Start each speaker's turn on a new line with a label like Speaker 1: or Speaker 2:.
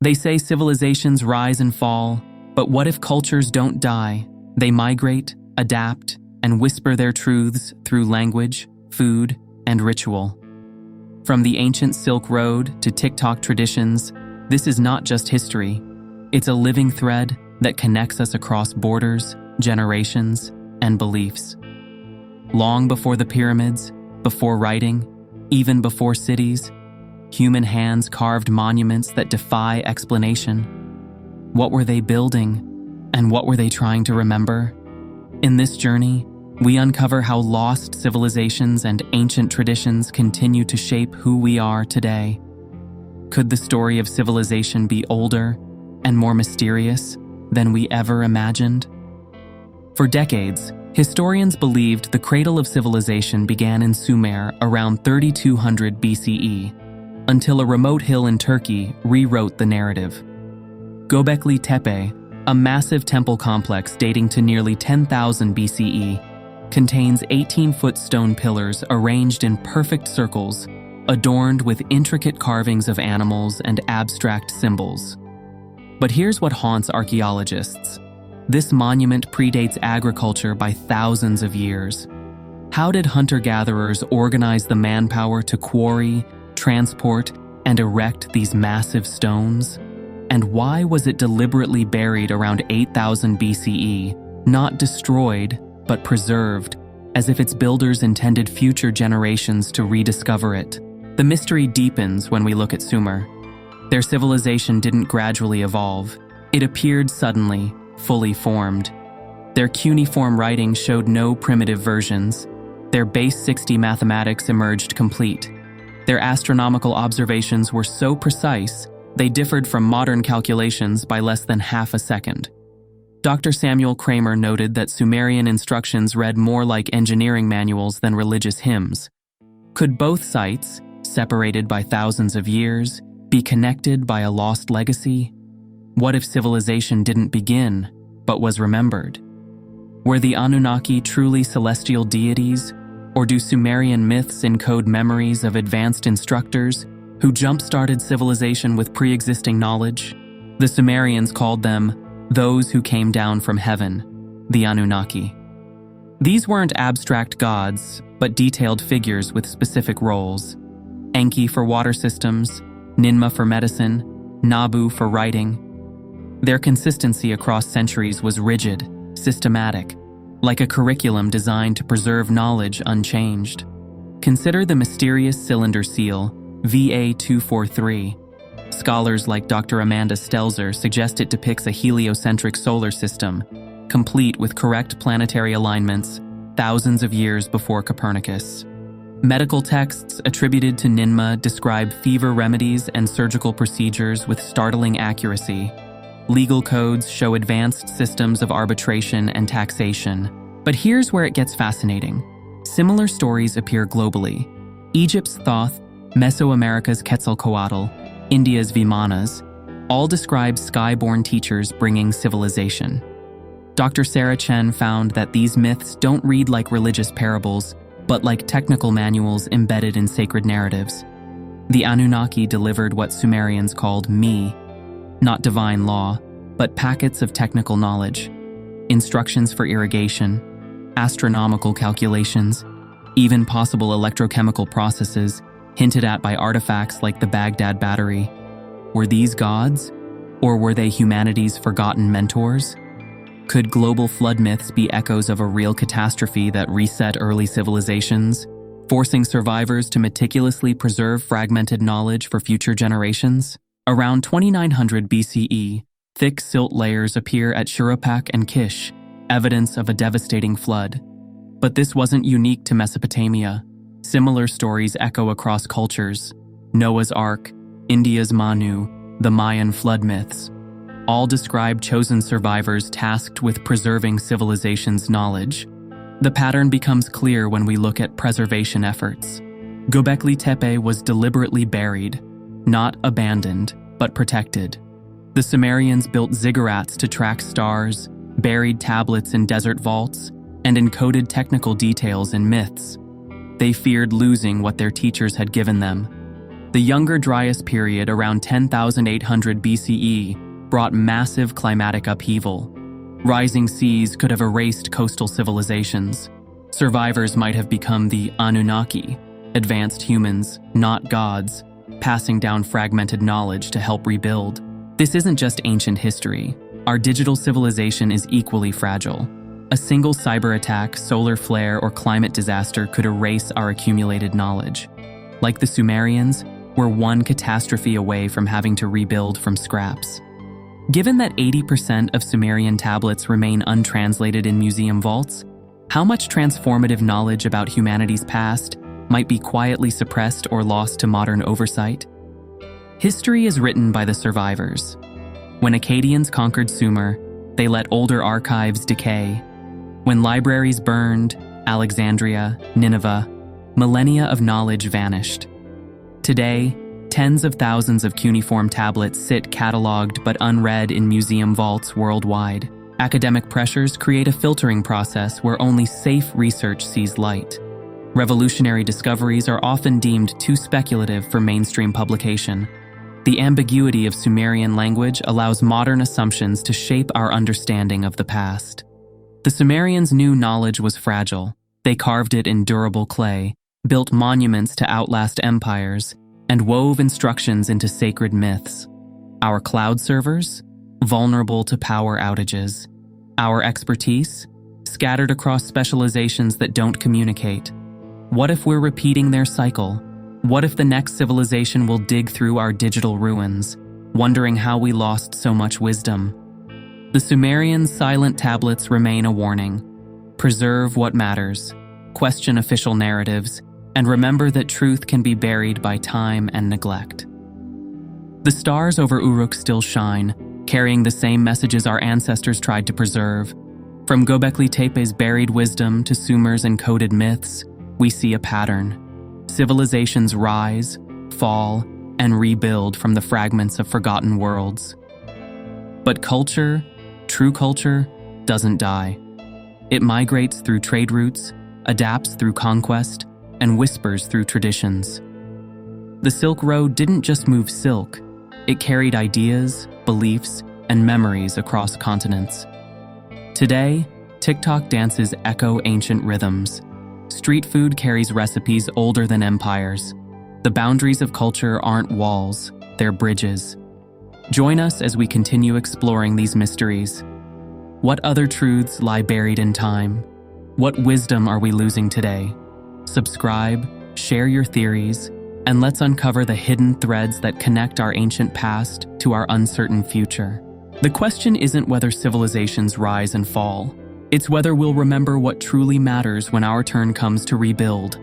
Speaker 1: They say civilizations rise and fall, but what if cultures don't die? They migrate, adapt, and whisper their truths through language, food, and ritual. From the ancient Silk Road to TikTok traditions, this is not just history. It's a living thread that connects us across borders, generations, and beliefs. Long before the pyramids, before writing, even before cities, human hands carved monuments that defy explanation. What were they building, and what were they trying to remember? In this journey, we uncover how lost civilizations and ancient traditions continue to shape who we are today. Could the story of civilization be older and more mysterious than we ever imagined? For decades, historians believed the cradle of civilization began in Sumer around 3200 BCE, until a remote hill in Turkey rewrote the narrative. Göbekli Tepe, a massive temple complex dating to nearly 10,000 BCE, contains 18-foot stone pillars arranged in perfect circles, adorned with intricate carvings of animals and abstract symbols. But here's what haunts archaeologists. This monument predates agriculture by thousands of years. How did hunter-gatherers organize the manpower to quarry, transport, and erect these massive stones? And why was it deliberately buried around 8000 BCE, not destroyed, but preserved, as if its builders intended future generations to rediscover it? The mystery deepens when we look at Sumer. Their civilization didn't gradually evolve. It appeared suddenly, fully formed. Their cuneiform writing showed no primitive versions. Their base 60 mathematics emerged complete. Their astronomical observations were so precise, they differed from modern calculations by less than half a second. Dr. Samuel Kramer noted that Sumerian instructions read more like engineering manuals than religious hymns. Could both sites, separated by thousands of years, be connected by a lost legacy? What if civilization didn't begin, but was remembered? Were the Anunnaki truly celestial deities, or do Sumerian myths encode memories of advanced instructors who jump-started civilization with pre-existing knowledge? The Sumerians called them those who came down from heaven, the Anunnaki. These weren't abstract gods, but detailed figures with specific roles. Enki for water systems, Ninmah for medicine, Nabu for writing. Their consistency across centuries was rigid, systematic, like a curriculum designed to preserve knowledge unchanged. Consider the mysterious cylinder seal, VA243. Scholars like Dr. Amanda Stelzer suggest it depicts a heliocentric solar system, complete with correct planetary alignments, thousands of years before Copernicus. Medical texts attributed to Ninmah describe fever remedies and surgical procedures with startling accuracy. Legal codes show advanced systems of arbitration and taxation. But here's where it gets fascinating. Similar stories appear globally. Egypt's Thoth, Mesoamerica's Quetzalcoatl, India's Vimanas, all describe sky-born teachers bringing civilization. Dr. Sarah Chen found that these myths don't read like religious parables, but like technical manuals embedded in sacred narratives. The Anunnaki delivered what Sumerians called me, not divine law, but packets of technical knowledge, instructions for irrigation, astronomical calculations, even possible electrochemical processes hinted at by artifacts like the Baghdad Battery. Were these gods, or were they humanity's forgotten mentors? Could global flood myths be echoes of a real catastrophe that reset early civilizations, forcing survivors to meticulously preserve fragmented knowledge for future generations? Around 2900 BCE, thick silt layers appear at Shuruppak and Kish, evidence of a devastating flood. But this wasn't unique to Mesopotamia. Similar stories echo across cultures. Noah's Ark, India's Manu, the Mayan flood myths, all describe chosen survivors tasked with preserving civilization's knowledge. The pattern becomes clear when we look at preservation efforts. Göbekli Tepe was deliberately buried, not abandoned, but protected. The Sumerians built ziggurats to track stars, buried tablets in desert vaults, and encoded technical details in myths. They feared losing what their teachers had given them. The Younger Dryas period around 10,800 BCE brought massive climatic upheaval. Rising seas could have erased coastal civilizations. Survivors might have become the Anunnaki, advanced humans, not gods, passing down fragmented knowledge to help rebuild. This isn't just ancient history. Our digital civilization is equally fragile. A single cyber attack, solar flare, or climate disaster could erase our accumulated knowledge. Like the Sumerians, we're one catastrophe away from having to rebuild from scraps. Given that 80% of Sumerian tablets remain untranslated in museum vaults, how much transformative knowledge about humanity's past might be quietly suppressed or lost to modern oversight? History is written by the survivors. When Akkadians conquered Sumer, they let older archives decay. When libraries burned, Alexandria, Nineveh, millennia of knowledge vanished. Today, tens of thousands of cuneiform tablets sit cataloged but unread in museum vaults worldwide. Academic pressures create a filtering process where only safe research sees light. Revolutionary discoveries are often deemed too speculative for mainstream publication. The ambiguity of Sumerian language allows modern assumptions to shape our understanding of the past. The Sumerians knew knowledge was fragile. They carved it in durable clay, built monuments to outlast empires, and wove instructions into sacred myths. Our cloud servers? Vulnerable to power outages. Our expertise? Scattered across specializations that don't communicate. What if we're repeating their cycle? What if the next civilization will dig through our digital ruins, wondering how we lost so much wisdom? The Sumerian silent tablets remain a warning. Preserve what matters, question official narratives, and remember that truth can be buried by time and neglect. The stars over Uruk still shine, carrying the same messages our ancestors tried to preserve. From Göbekli Tepe's buried wisdom to Sumer's encoded myths, we see a pattern. Civilizations rise, fall, and rebuild from the fragments of forgotten worlds. But culture, true culture, doesn't die. It migrates through trade routes, adapts through conquest, and whispers through traditions. The Silk Road didn't just move silk, it carried ideas, beliefs, and memories across continents. Today, TikTok dances echo ancient rhythms. Street food carries recipes older than empires. The boundaries of culture aren't walls, they're bridges. Join us as we continue exploring these mysteries. What other truths lie buried in time? What wisdom are we losing today? Subscribe, share your theories, and let's uncover the hidden threads that connect our ancient past to our uncertain future. The question isn't whether civilizations rise and fall. It's whether we'll remember what truly matters when our turn comes to rebuild.